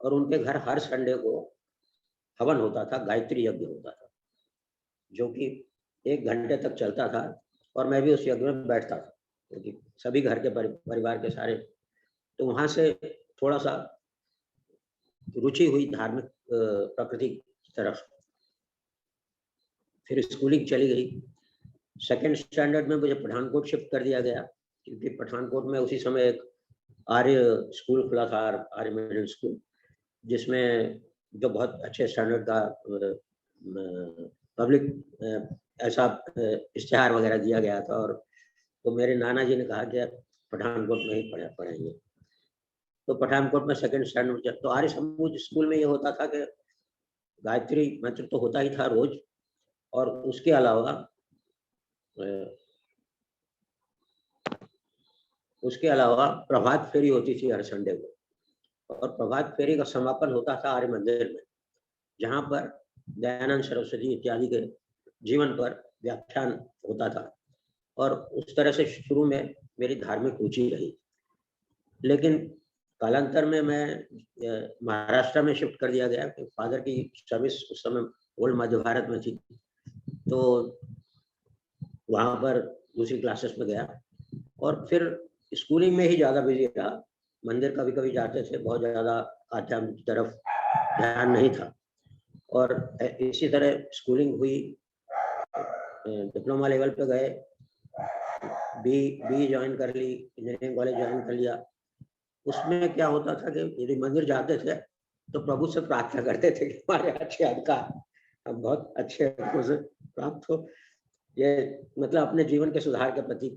और उनके घर हर संडे को हवन होता था, गायत्री यज्ञ होता था, जो कि 1 घंटे तक चलता था और मैं भी उस यज्ञ में बैठता था, क्योंकि सभी घर के परिवार के सारे। तो वहाँ से थोड़ा सा रुचि हुई धार्मिक प्रकृति की तरफ। फिर स्कूलिंग चली गई। 2nd स्टैंडर्ड में मुझे पठानकोट शिफ्ट कर दिया गया, क्योंकि पठानकोट में उसी समय एक आर्य स्कूल खुला था, आर्य मिडिल स्कूल, जिसमें जो बहुत अच्छे स्टैंडर्ड का पब्लिक ऐसा इश्तिहार वगैरह दिया गया था। और तो मेरे नाना जी ने कहा कि पठानकोट में ही पढ़ेंगे। तो पठानकोट में 2nd स्टैंडर्ड। तो आर्य समूह स्कूल में ये होता था कि गायत्री मंत्र तो होता ही था रोज, और उसके अलावा प्रभात फेरी होती थी हर संडे को। और प्रभात फेरी का समापन होता था आर्य मंदिर में, जहाँ पर दयानंद सरस्वती इत्यादि के जीवन पर व्याख्यान होता था। और उस तरह से शुरू में मेरी धार्मिक रुचि रही। लेकिन कालांतर में मैं महाराष्ट्र में शिफ्ट कर दिया गया, फादर की सर्विस उस समय ओल्ड मध्य भारत में थी। तो वहाँ पर दूसरी क्लासेस में गया और फिर स्कूलिंग में ही ज़्यादा बिजी रहा। मंदिर कभी कभी जाते थे, बहुत ज़्यादा आध्यात्म की तरफ ध्यान नहीं था। और इसी तरह स्कूलिंग हुई, डिप्लोमा लेवल पे गए, बी ज्वाइन कर ली, इंजीनियरिंग कॉलेज ज्वाइन कर लिया। उसमें क्या होता था कि यदि मंदिर जाते थे तो प्रभु से प्रार्थना करते थे कि हमारे अच्छे अधिकार, हम बहुत अच्छे से प्राप्त हो। ये मतलब अपने जीवन के सुधार के प्रति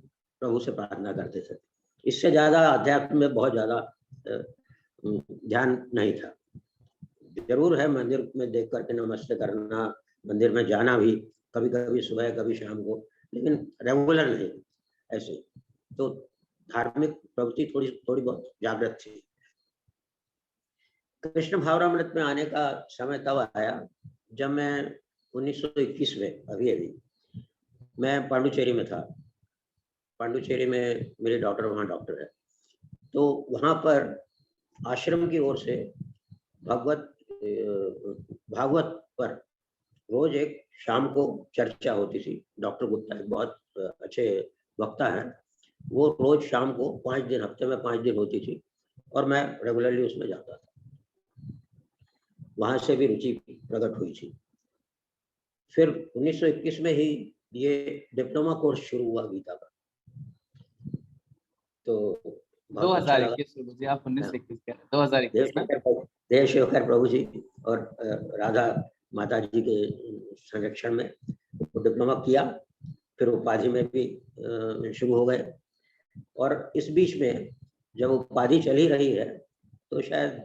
प्रभु से प्रार्थना करते थे। इससे ज्यादा अध्यात्म में बहुत ज्यादा ध्यान नहीं था। जरूर है मंदिर में देख करके नमस्ते करना, मंदिर में जाना भी कभी कभी सुबह कभी शाम को, लेकिन रेगुलर नहीं ऐसे। तो धार्मिक प्रवृत्ति थोड़ी बहुत जागृत थी। कृष्ण भावनामृत में आने का समय तब आया जब मैं 1921 में अभी मैं पांडुचेरी में था। पांडुचेरी में मेरी डॉटर वहाँ डॉक्टर है। तो वहाँ पर आश्रम की ओर से भागवत पर रोज एक शाम को चर्चा होती थी। डॉक्टर गुप्ता एक बहुत अच्छे वक्ता हैं, वो रोज शाम को 5 दिन, हफ्ते में 5 दिन होती थी और मैं रेगुलरली उसमें जाता था। वहां से भी रुचि प्रकट हुई थी। फिर 1921 में ही ये डिप्लोमा कोर्स शुरू हुआ गीता का, तो बहुत अच्छा लगा। 2021 प्रभु जी, आप 1921 कह रहे हैं, 2021 में। देव शिवकर प्रभु जी और राधा माता जी के संरक्षण में वो डिप्लोमा किया, फिर उपाधि में भी शुरू हो गए। और इस बीच में जब उपाधि चली रही है तो शायद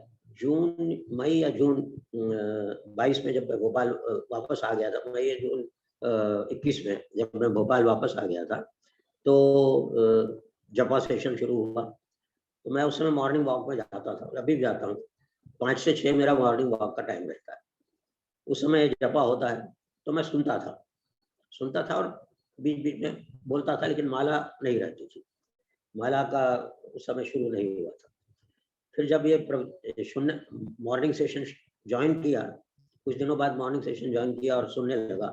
मई या जून 22 में जब मैं भोपाल वापस आ गया था, मई या जून 21 में जब मैं भोपाल वापस आ गया था, तो जपा सेशन शुरू हुआ। तो मैं उस समय मॉर्निंग वॉक में जाता था, अभी भी जाता हूँ। 5 से 6 मेरा मॉर्निंग वॉक का टाइम रहता है। उस समय जपा होता है तो मैं सुनता था और बीच बीच में बोलता था, लेकिन माला नहीं रहती थी, माला का उस समय शुरू नहीं हुआ था। फिर जब ये सुनने मॉर्निंग सेशन ज्वाइन किया, कुछ दिनों बाद मॉर्निंग सेशन ज्वाइन किया और सुनने लगा,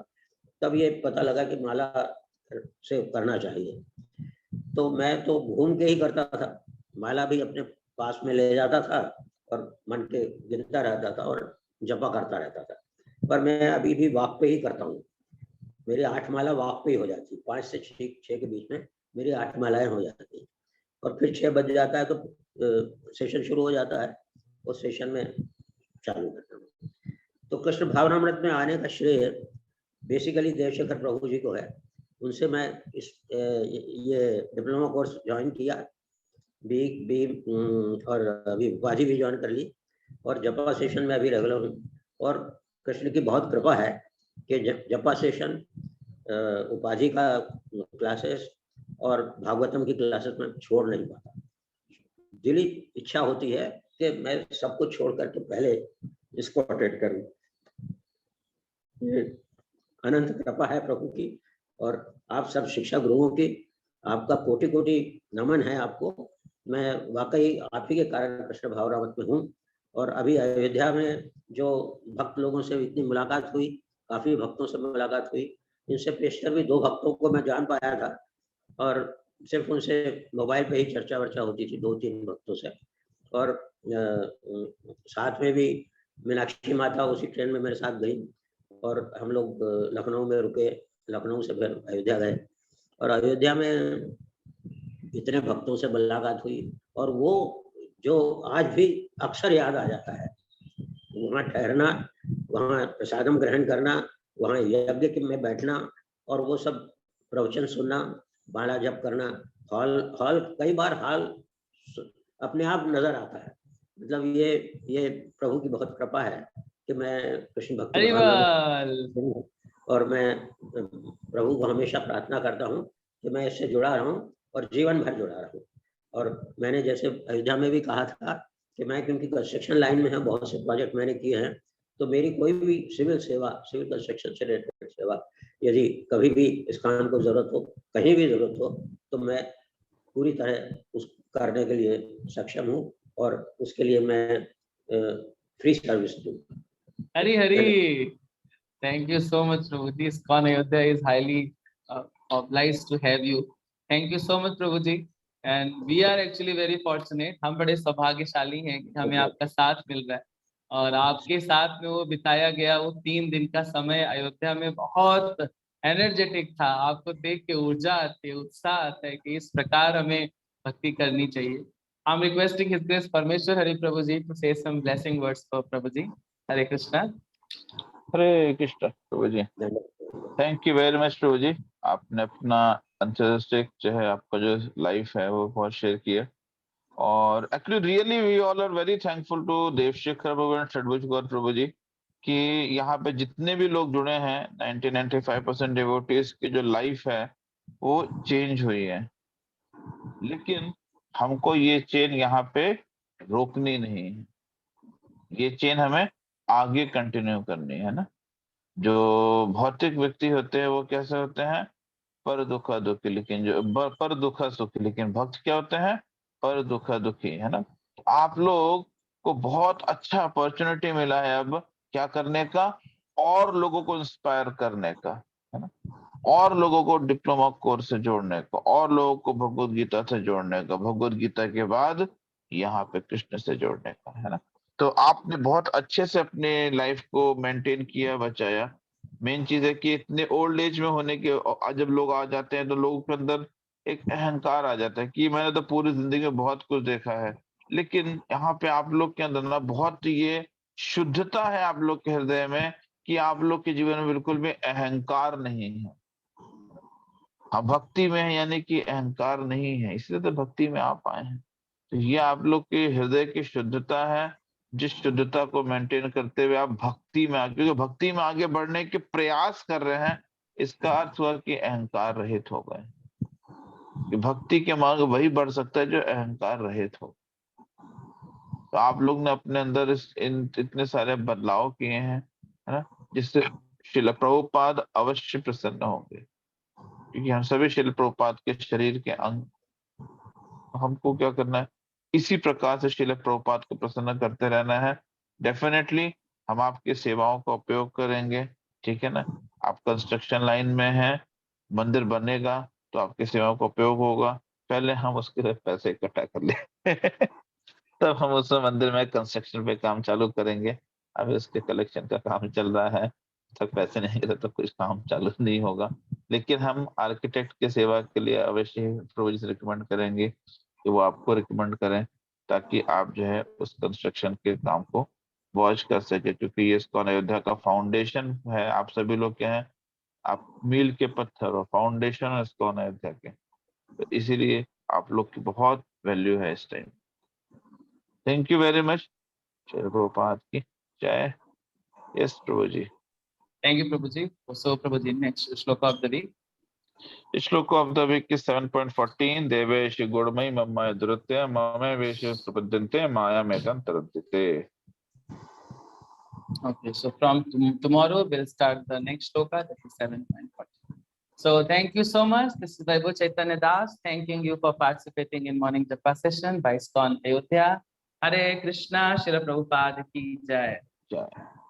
तब ये पता लगा कि माला से करना चाहिए। तो मैं तो घूम के ही करता था, माला भी अपने पास में ले जाता था और मन के गिनता रहता था और जपा करता रहता था। पर मैं अभी भी वॉक पे ही करता हूँ। मेरी 8 माला वॉक पे ही हो जाती है, 5 से 6 के बीच में मेरी 8 मालाएं हो जाती हैं। और फिर 6 बज जाता है तो सेशन शुरू हो जाता है, उस सेशन में चालू करता हूँ। तो कृष्ण भावनामृत में आने का श्रेय बेसिकली देवशेखर प्रभु जी को है। उनसे मैं इस ये डिप्लोमा कोर्स ज्वाइन किया, और अभी उपाधि भी ज्वाइन कर ली और जपा सेशन में अभी रेगुलर हूँ। और कृष्ण की बहुत कृपा है कि जपा सेशन, उपाधि का क्लासेस और भागवतम की क्लासेस में छोड़ नहीं पाता। दिली इच्छा होती है कि मैं सब कुछ छोड़ करके पहले इसको अटेंड करूं। ये अनंत कृपा है प्रभु की और आप सब शिक्षा गुरुओं की। आपका कोटि कोटि नमन है आपको। मैं वाकई आप ही के कारण कृष्ण भावनामृत में हूँ। और अभी अयोध्या में जो भक्त लोगों से इतनी मुलाकात हुई, काफी भक्तों से मुलाकात हुई, इनसे पेशतर भी 2 भक्तों को मैं जान पाया था और सिर्फ उनसे मोबाइल पे ही चर्चा वर्चा होती थी, 2-3 भक्तों से। और साथ में भी मीनाक्षी माता उसी ट्रेन में मेरे साथ गई और हम लोग लखनऊ में रुके, लखनऊ से फिर अयोध्या गए और अयोध्या में इतने भक्तों से मुलाकात हुई और वो जो आज भी अक्सर याद आ जाता है। वहाँ ठहरना, वहाँ प्रसादम ग्रहण करना, वहाँ यज्ञ में बैठना और वो सब प्रवचन सुनना, माला जप करना, हॉल कई बार हॉल अपने आप नजर आता है। मतलब ये प्रभु की बहुत कृपा है कि मैं कृष्ण भक्ति हरिवाल। और मैं प्रभु को हमेशा प्रार्थना करता हूँ कि मैं इससे जुड़ा रहूं और जीवन भर जुड़ा रहूं। और मैंने जैसे अयोध्या में भी कहा था कि मैं क्योंकि कंस्ट्रक्शन लाइन में है, बहुत से प्रोजेक्ट मैंने किए हैं, तो मेरी कोई भी सिविल कंस्ट्रक्शन से रिलेटेड सेवा यदि कभी भी इस काम को जरूरत हो, कहीं भी जरूरत हो, तो मैं पूरी तरह उस करने के लिए सक्षम हूँ और उसके लिए मैं फ्री सर्विस दूँ। Hari Hari. Thank you so much, Prabhuji. ISKCON Ayodhya is highly obliged to have you. Thank you so much, Prabhuji. And we are actually very fortunate. हम बड़े सौभाग्यशाली हैं कि हमें आपका साथ मिल रहा है और आपके साथ में वो बिताया गया वो 3 दिन का समय अयोध्या में बहुत एनर्जेटिक था। आपको देख के ऊर्जा आती है, उत्साह आता है कि इस प्रकार हमें भक्ति करनी चाहिए। I'm requesting His Grace Parmeshwar Hari Prabhuji to say some blessing words for Prabhuji. Hare Krishna. Hare Krishna Prabhu ji. Thank you very much Prabhu ji. आपने अपना अंतरराष्ट्रीय जो है आपका जो लाइफ है वो बहुत शेयर किया और actually really we all are very thankful to Devshekhar Prabhu and Shadbhuj Gaur Prabhu ji कि यहाँ पे जितने भी लोग जुड़े हैं 90-95% डिवोटीज की जो लाइफ है वो चेंज हुई है। लेकिन हमको ये चेन यहाँ पे रोकनी नहीं है, ये चेन हमें आगे कंटिन्यू करनी है ना। जो भौतिक व्यक्ति होते हैं वो कैसे होते हैं, पर दुखा दुखी, लेकिन जो पर दुखा सुखी, लेकिन भक्त क्या होते हैं, पर दुखा दुखी, है ना। आप लोग को बहुत अच्छा अपॉर्चुनिटी मिला है अब क्या करने का, और लोगों को इंस्पायर करने का, है ना। और लोगों को डिप्लोमा कोर्स से जोड़ने का, और लोगों को भगवत गीता से जोड़ने का, भगवत गीता के बाद यहाँ पे कृष्ण से जोड़ने का, है ना। तो आपने बहुत अच्छे से अपने लाइफ को मेंटेन किया, बचाया। मेन चीज है कि इतने ओल्ड एज में होने के जब लोग आ जाते हैं तो लोगों के अंदर एक अहंकार आ जाता है कि मैंने तो पूरी जिंदगी में बहुत कुछ देखा है। लेकिन यहाँ पे आप लोग के अंदर ना बहुत ये शुद्धता है आप लोग के हृदय में कि आप लोग के जीवन में बिल्कुल भी अहंकार नहीं है। हम भक्ति में है, यानी कि अहंकार नहीं है, इसलिए तो भक्ति में आप आए हैं। तो ये आप लोग के हृदय की शुद्धता है, जिस शुद्धता को मेंटेन करते हुए आप भक्ति में क्योंकि भक्ति में आगे बढ़ने के प्रयास कर रहे हैं, इसका अर्थ हुआ कि अहंकार रहित हो गए। कि भक्ति के मार्ग वही बढ़ सकता है जो अहंकार रहित हो। तो आप लोग ने अपने अंदर इतने सारे बदलाव किए हैं, है ना, जिससे श्रील प्रभुपाद अवश्य प्रसन्न होंगे, क्योंकि हम सभी श्रील प्रभुपाद के शरीर के अंग। हमको क्या करना है, इसी प्रकार से श्रील प्रभुपाद को प्रसन्न करते रहना है। डेफिनेटली हम आपकी सेवाओं का उपयोग करेंगे, ठीक है ना। आप कंस्ट्रक्शन लाइन में हैं, मंदिर बनेगा तो आपकी सेवाओं का उपयोग होगा। पहले हम उसके लिए पैसे इकट्ठा कर ले तब हम उस मंदिर में कंस्ट्रक्शन पे काम चालू करेंगे। अभी उसके कलेक्शन का काम चल रहा है, तक पैसे नहीं है तो कुछ काम चालू नहीं होगा। लेकिन हम आर्किटेक्ट की सेवा के लिए अवश्य प्रभु जी से रिकमेंड करेंगे कि वो आपको रिकमेंड करें, ताकि आप जो है उस कंस्ट्रक्शन के काम को वॉच कर सके। क्योंकि ये इस्कॉन अयोध्या का फाउंडेशन है, आप सभी लोग क्या हैं, आप मील के पत्थर और फाउंडेशन है इस्कॉन अयोध्या के। तो इसीलिए आप लोग की बहुत वैल्यू है इस time. Thank you very much. Shri Prabhupada की जय। Yes Prabhu ji. Thank you, Prabhuji. So, Prabhuji, next shloka of the week. Shloka of the week is 7.14 देवेश गुणमयी मम्मय दुरत्य ममे वेश प्रपद्यन्ते माया मेतन तरद्यते। Okay, so from tomorrow we'll start the next shloka, that is 7.40. So thank you so much. This is Vaibhav Chaitanya Das thanking you for participating in morning japa session by ISKCON Ayodhya. Hare Krishna, Srila Prabhupada ki jai. जय।